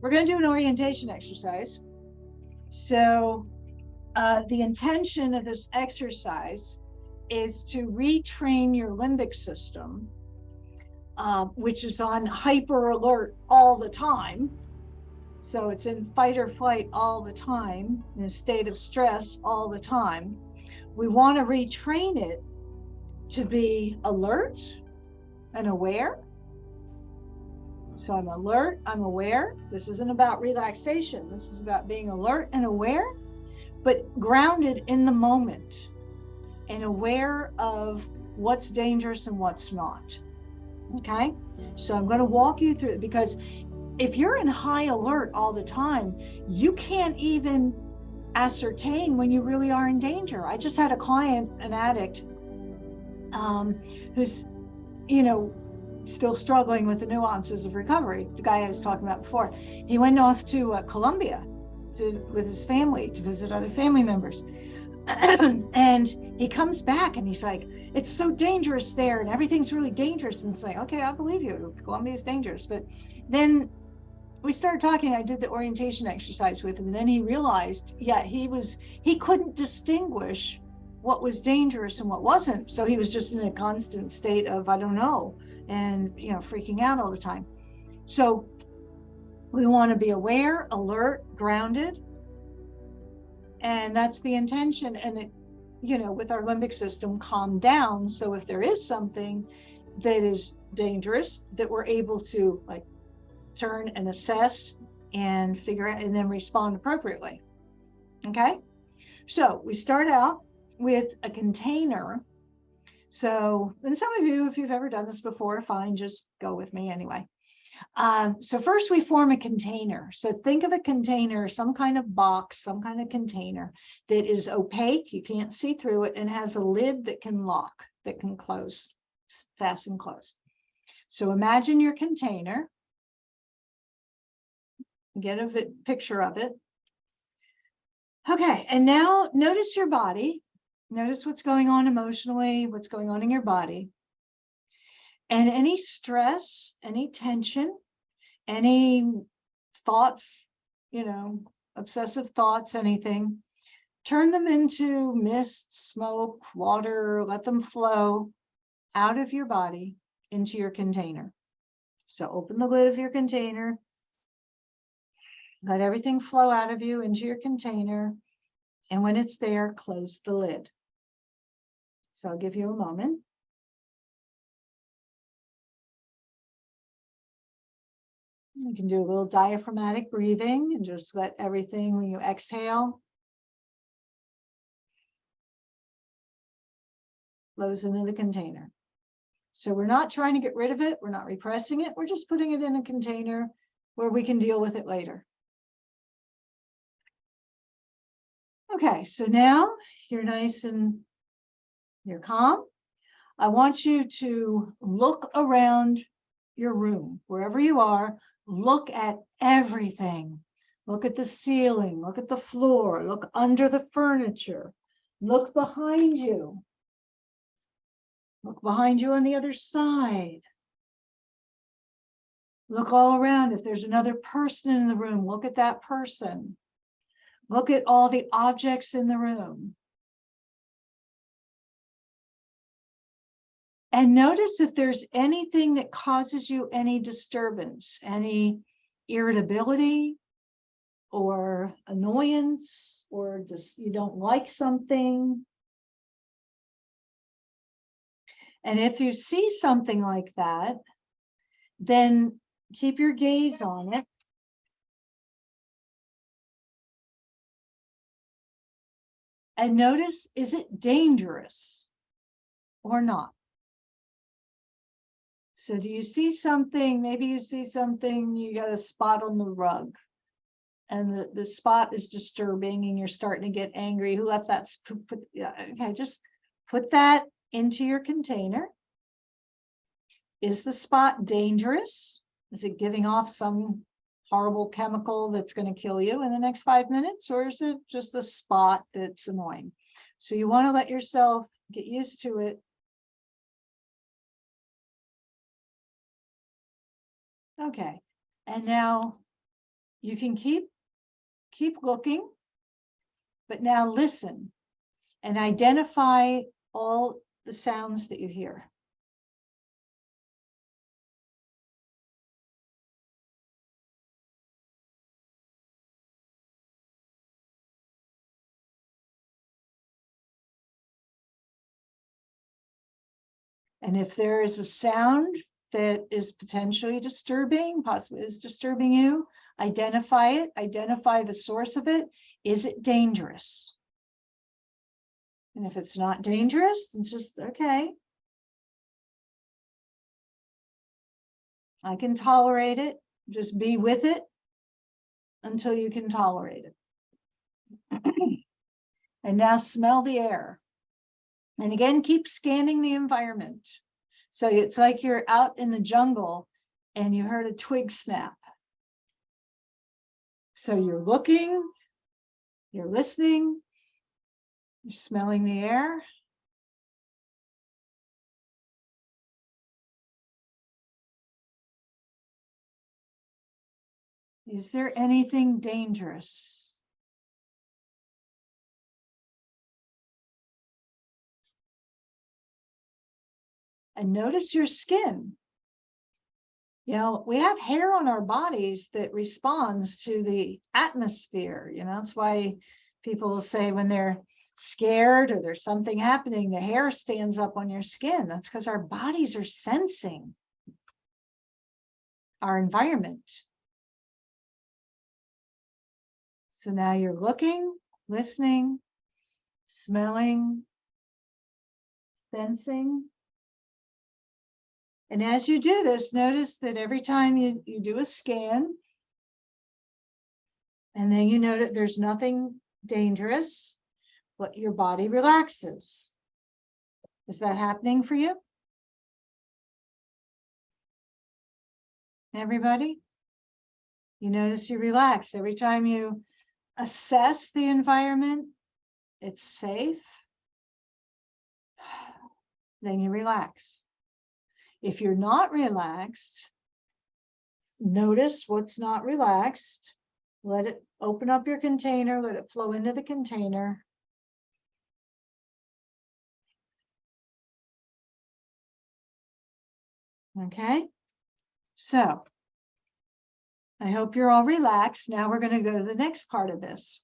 we're going to do an orientation exercise. So the intention of this exercise is to retrain your limbic system, which is on hyper alert all the time. So it's in fight or flight all the time, in a state of stress all the time. We want to retrain it to be alert and aware. So I'm alert, I'm aware. This isn't about relaxation. This is about being alert and aware, but grounded in the moment and aware of what's dangerous and what's not. Okay? So I'm going to walk you through it, because if you're in high alert all the time, you can't even ascertain when you really are in danger. I just had a client, an addict, who's, still struggling with the nuances of recovery. The guy I was talking about before, he went off to Colombia with his family to visit other family members. And he comes back and he's like, it's so dangerous there and everything's really dangerous. And it's like, okay, I believe you, Colombia is dangerous. But then we started talking, I did the orientation exercise with him, and then he realized, he couldn't distinguish what was dangerous and what wasn't. So he was just in a constant state of, I don't know, and, freaking out all the time. So we want to be aware, alert, grounded. And that's the intention. And it, with our limbic system, calm down. So if there is something that is dangerous, that we're able to turn and assess and figure out and then respond appropriately. Okay. So we start out with a container. So, and some of you, if you've ever done this before, fine, just go with me anyway. So first we form a container. So think of a container, some kind of box, some kind of container that is opaque, you can't see through it, and has a lid that can lock, that can close, fasten close. So imagine your container, get a picture of it. Okay, and now notice your body. Notice what's going on emotionally, what's going on in your body. And any stress, any tension, any thoughts, obsessive thoughts, anything, turn them into mist, smoke, water, let them flow out of your body into your container. So open the lid of your container, let everything flow out of you into your container. And when it's there, close the lid. So I'll give you a moment. You can do a little diaphragmatic breathing and just let everything, when you exhale, flows into the container. So we're not trying to get rid of it. We're not repressing it. We're just putting it in a container where we can deal with it later. Okay, so now you're nice and you're calm. I want you to look around your room, wherever you are, look at everything. Look at the ceiling, look at the floor, look under the furniture, look behind you. Look behind you on the other side. Look all around. If there's another person in the room, look at that person. Look at all the objects in the room. And notice if there's anything that causes you any disturbance, any irritability or annoyance, or just you don't like something. And if you see something like that, then keep your gaze on it. And notice, is it dangerous or not? So do you see something, maybe you see something, you got a spot on the rug and the spot is disturbing and you're starting to get angry. Who left that? Okay, just put that into your container. Is the spot dangerous? Is it giving off some horrible chemical that's going to kill you in the next 5 minutes? Or is it just a spot that's annoying? So you want to let yourself get used to it. Okay, and now You can keep looking, but now listen and identify all the sounds that you hear. And if there is a sound that is potentially disturbing, possibly is disturbing you, identify it, identify the source of it. Is it dangerous? And if it's not dangerous, it's just, okay, I can tolerate it. Just be with it until you can tolerate it. And now smell the air. And again, keep scanning the environment. So it's like you're out in the jungle and you heard a twig snap. So you're looking, you're listening, you're smelling the air. Is there anything dangerous? And notice your skin. You know, we have hair on our bodies that responds to the atmosphere. You know, that's why people will say when they're scared or there's something happening, the hair stands up on your skin. That's because our bodies are sensing our environment. So now you're looking, listening, smelling, sensing. And as you do this, notice that every time you do a scan, and then you notice there's nothing dangerous, but your body relaxes. Is that happening for you? Everybody? You notice you relax every time you assess the environment, it's safe, then you relax. If you're not relaxed, notice what's not relaxed. Let it open up your container, let it flow into the container. Okay, so I hope you're all relaxed. Now we're going to go to the next part of this.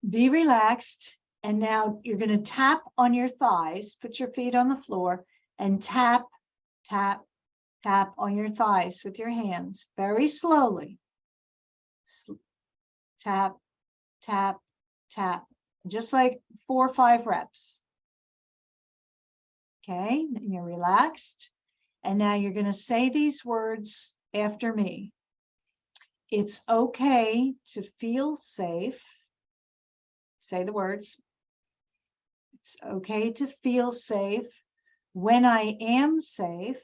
Be relaxed. And now you're going to tap on your thighs, put your feet on the floor and tap, tap, tap on your thighs with your hands very slowly. Tap, tap, tap, just like 4 or 5 reps. Okay, and you're relaxed. And now you're going to say these words after me. It's okay to feel safe. Say the words. It's okay to feel safe when I am safe,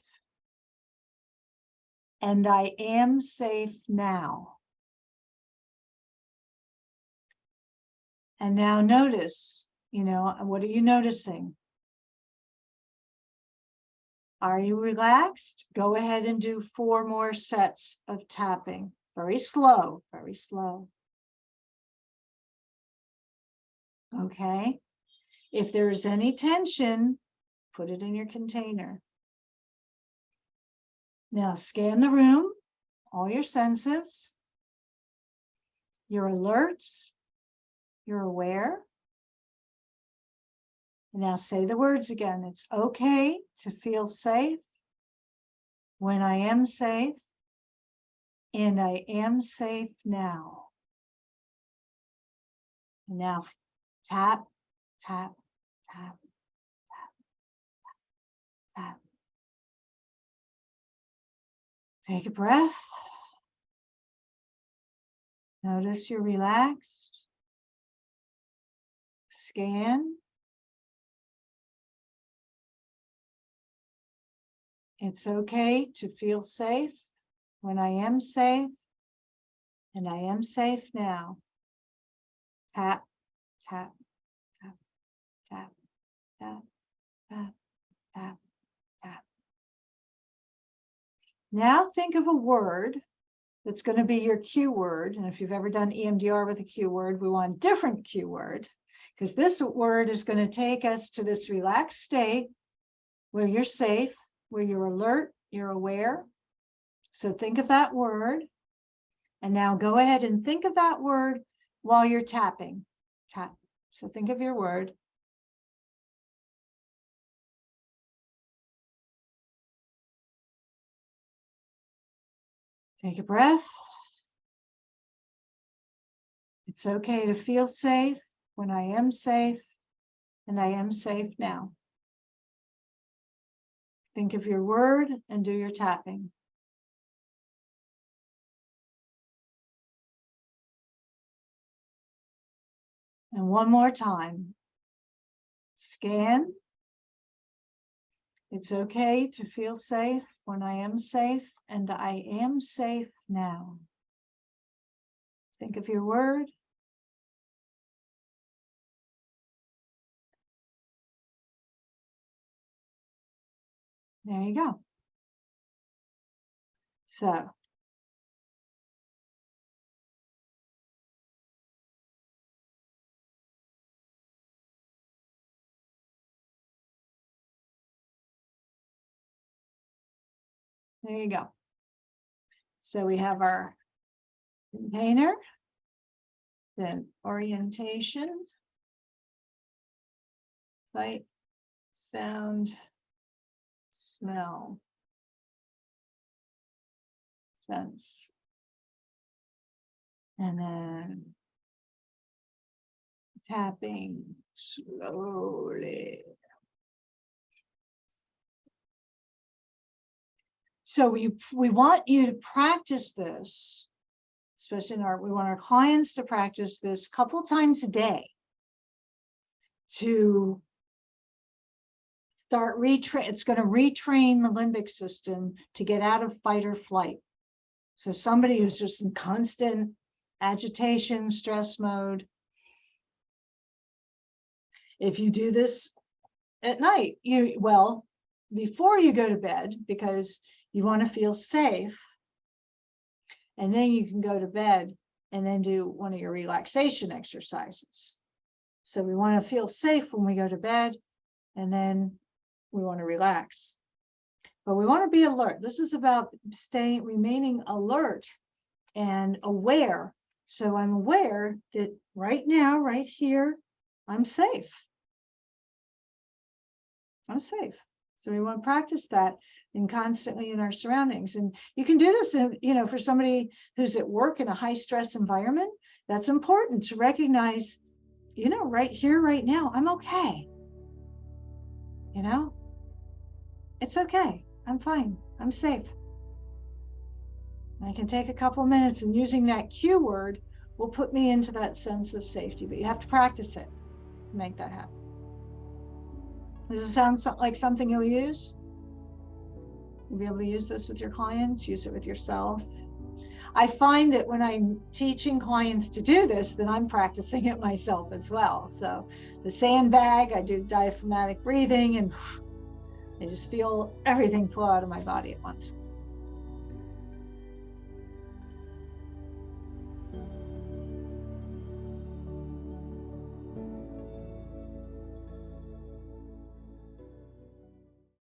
and I am safe now. And now notice, you know, what are you noticing? Are you relaxed? Go ahead and do 4 more sets of tapping. Very slow, very slow. Okay. If there's any tension, put it in your container. Now scan the room, all your senses. You're alert, you're aware. And now say the words again. It's okay to feel safe when I am safe, and I am safe now. And now tap, tap, tap, tap, tap. Take a breath. Notice you're relaxed. Scan. It's okay to feel safe when I am safe, and I am safe now. Tap, tap, tap, tap, tap, tap, tap, tap. Now think of a word that's going to be your cue word. And if you've ever done EMDR with a cue word, we want a different cue word, because this word is going to take us to this relaxed state where you're safe, where you're alert, you're aware. So think of that word. And now go ahead and think of that word while you're tapping. Tap. So think of your word. Take a breath. It's okay to feel safe when I am safe, and I am safe now. Think of your word and do your tapping. And one more time. Scan. It's okay to feel safe when I am safe, and I am safe now. Think of your word. There you go. So, there you go. So we have our container, then orientation, sight, sound, smell, sense, and then tapping slowly. So we want you to practice this, especially we want our clients to practice this a couple times a day to start it's going to retrain the limbic system to get out of fight or flight. So somebody who's just in constant agitation, stress mode, if you do this at night, before you go to bed, because you want to feel safe, and then you can go to bed and then do one of your relaxation exercises. So we want to feel safe when we go to bed, and then we want to relax. But we want to be alert. This is about remaining alert and aware. So I'm aware that right now, right here, I'm safe. I'm safe. So we want to practice that and constantly in our surroundings. And you can do this, for somebody who's at work in a high stress environment. That's important to recognize, right here, right now, I'm okay. It's okay. I'm fine. I'm safe. I can take a couple minutes, and using that cue word will put me into that sense of safety, but you have to practice it to make that happen. Does it sound like something you'll use? You'll be able to use this with your clients, use it with yourself. I find that when I'm teaching clients to do this, then I'm practicing it myself as well. So the sandbag, I do diaphragmatic breathing, and I just feel everything flow out of my body at once.